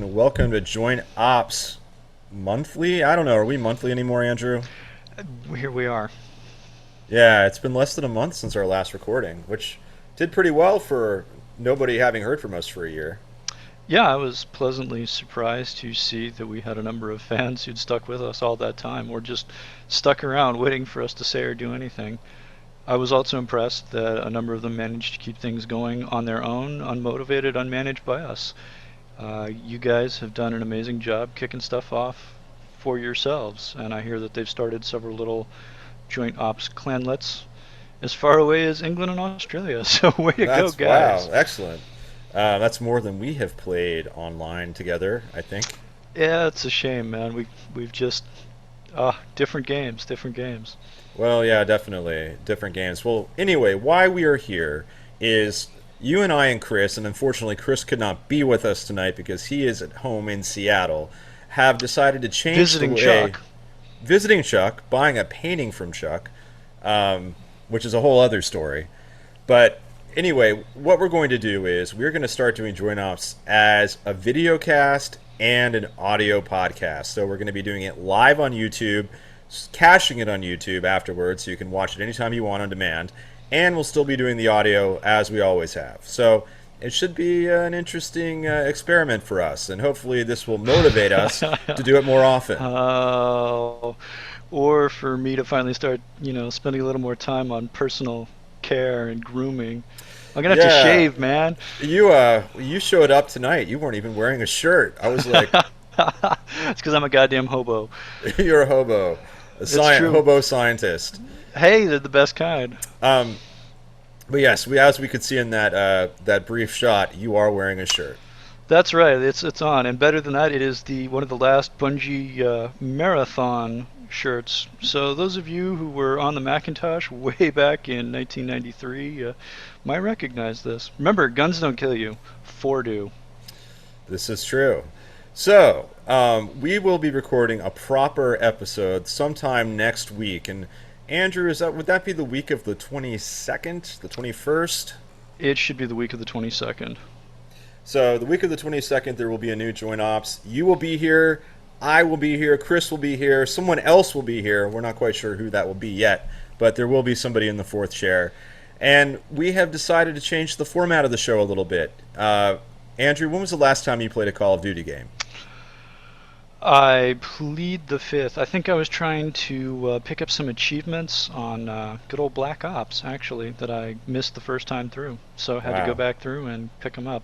and welcome to Joint Ops Monthly. I don't know, are we monthly anymore, Andrew? Here we are. Yeah, it's been less than a month since our last recording, which did pretty well for nobody having heard from us for a year. Yeah, I was pleasantly surprised to see that we had a number of fans who'd stuck with us all that time, or just stuck around waiting for us to say or do anything. I was also impressed that a number of them managed to keep things going on their own, unmotivated, unmanaged by us. You guys have done an amazing job kicking stuff off for yourselves, and I hear that they've started several little joint ops clanlets as far away as England and Australia. So way to go, That's wow, guys! excellent. That's more than we have played online together, I think. Yeah, it's a shame, man. We've just different games, different games. Well, yeah, definitely. Different games. Well, anyway, why we are here is you and I and Chris, and unfortunately, Chris could not be with us tonight because he is at home in Seattle, have decided to change the Visiting way. Chuck. Visiting Chuck, buying a painting from Chuck, which is a whole other story. But anyway, what we're going to do is we're going to start doing Join Ops as a video cast and an audio podcast. So we're going to be doing it live on YouTube, caching it on YouTube afterwards so you can watch it anytime you want on demand. And we'll still be doing the audio as we always have. So it should be an interesting experiment for us. And hopefully this will motivate us to do it more often. uh, or for me to finally start, spending a little more time on personal care and grooming. I'm gonna have to Yeah, shave, man. you showed up tonight. You weren't even wearing a shirt. I was like, It's because I'm a goddamn hobo. you're a hobo, a It's true. hobo scientist. Hey, they're the best kind. Um, but yes, as we could see in that brief shot, you are wearing a shirt. That's right. It's on, and better than that, it is the one of the last Bungie marathon shirts. So those of you who were on the Macintosh way back in 1993 might recognize this. Remember, guns don't kill you. Four do. This is true. So we will be recording a proper episode sometime next week. And Andrew, is that would that be the week of the 22nd, the 21st? It should be the week of the 22nd. So the week of the 22nd, there will be a new Join Ops. You will be here. I will be here. Chris will be here. Someone else will be here. We're not quite sure who that will be yet, but there will be somebody in the fourth chair. And we have decided to change the format of the show a little bit. Andrew, when was the last time you played a Call of Duty game? I plead the fifth. I think I was trying to pick up some achievements on good old Black Ops, actually, that I missed the first time through. So I had to go Wow. back through and pick them up.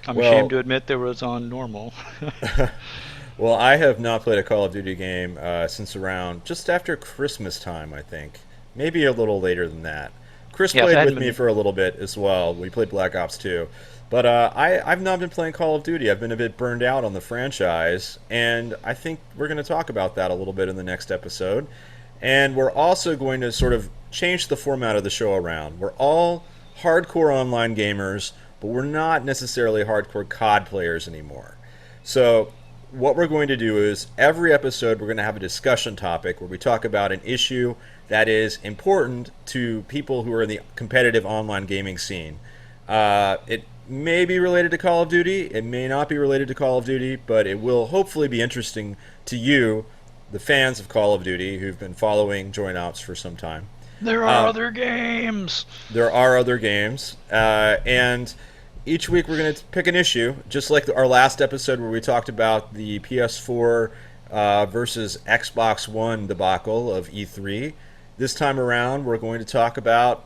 I'm ashamed Well, to admit they was on normal. well, I have not played a Call of Duty game since around just after Christmas time, I think. Maybe a little later than that. Chris Yeah, if it played hadn't with me been. for a little bit as well. We played Black Ops 2. But I've not been playing Call of Duty. I've been a bit burned out on the franchise, and I think we're going to talk about that a little bit in the next episode. And we're also going to sort of change the format of the show around. We're all hardcore online gamers, but we're not necessarily hardcore COD players anymore. So, what we're going to do is every episode we're going to have a discussion topic where we talk about an issue that is important to people who are in the competitive online gaming scene. It may be related to Call of Duty, it may not be related to Call of Duty, but it will hopefully be interesting to you, the fans of Call of Duty who've been following Joint Ops for some time. There are Um, other games. there are other games, and each week we're going to pick an issue, just like our last episode where we talked about the PS4 versus Xbox One debacle of E3. This time around, we're going to talk about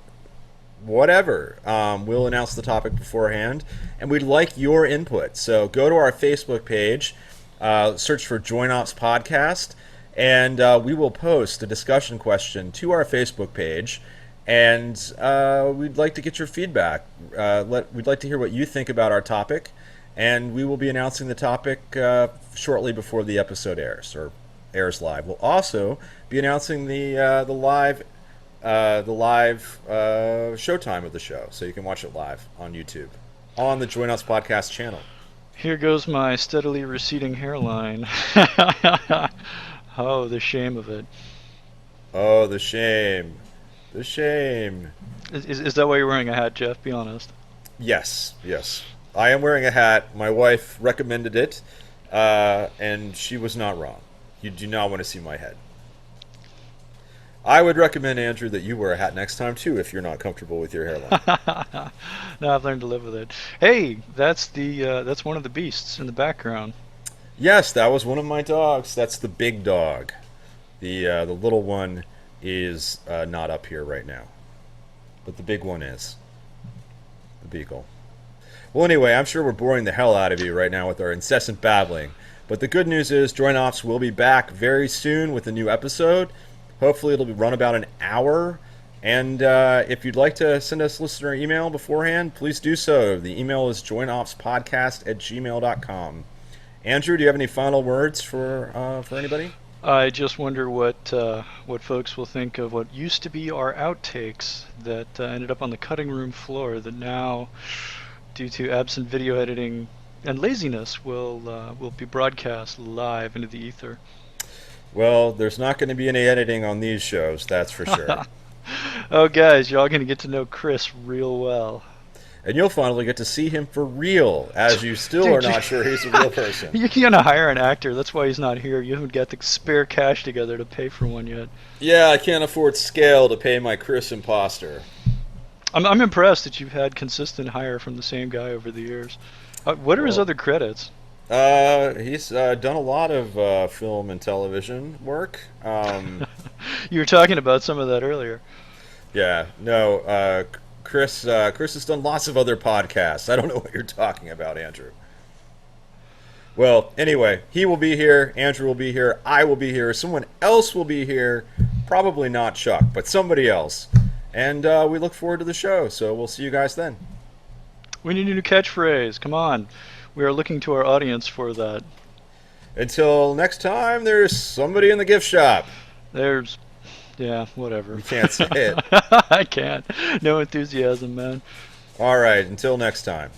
whatever. We'll announce the topic beforehand, and we'd like your input. So go to our Facebook page, search for Join Ops Podcast, and we will post a discussion question to our Facebook page. And we'd like to get your feedback. We'd like to hear what you think about our topic, and we will be announcing the topic shortly before the episode airs or airs live. We'll also be announcing the live showtime of the show, so you can watch it live on YouTube on the Join Us Podcast channel. Here goes my steadily receding hairline. Oh, the shame of it. Oh, the shame, the shame. Is that why you're wearing a hat, Jeff? Be honest. Yes, yes. I am wearing a hat. My wife recommended it, and she was not wrong. You do not want to see my head. I would recommend, Andrew, that you wear a hat next time too if you're not comfortable with your hairline. No, I've learned to live with it. Hey, that's one of the beasts in the background. Yes, that was one of my dogs. That's the big dog. The little one is not up here right now, but the big one is the beagle. Well, anyway, I'm sure we're boring the hell out of you right now with our incessant babbling. But the good news is Joint Ops will be back very soon with a new episode. Hopefully it'll be run about an hour. And if you'd like to send us listener email beforehand, please do so. The email is jointopspodcast@gmail.com. Andrew, do you have any final words for anybody? I just wonder what folks will think of what used to be our outtakes that ended up on the cutting room floor that now, due to absent video editing and laziness, will be broadcast live into the ether. Well, there's not going to be any editing on these shows, that's for sure. Oh, guys, y'all going to get to know Chris real well. And you'll finally get to see him for real, as you still are not sure he's a real person. You're going to hire an actor. That's why he's not here. You haven't got the spare cash together to pay for one yet. Yeah, I can't afford scale to pay my Chris imposter. I'm impressed that you've had consistent hire from the same guy over the years. What are his other credits? He's done a lot of film and television work. You were talking about some of that earlier. Yeah, no, Chris has done lots of other podcasts. I don't know what you're talking about, Andrew. Well, anyway, he will be here, Andrew will be here, I will be here, someone else will be here, probably not Chuck, but somebody else. And we look forward to the show, so we'll see you guys then. We need a new catchphrase. Come on. We are looking to our audience for that. Until next time, there's somebody in the gift shop. Yeah, whatever. You can't say it. I can't. No enthusiasm, man. All right, until next time.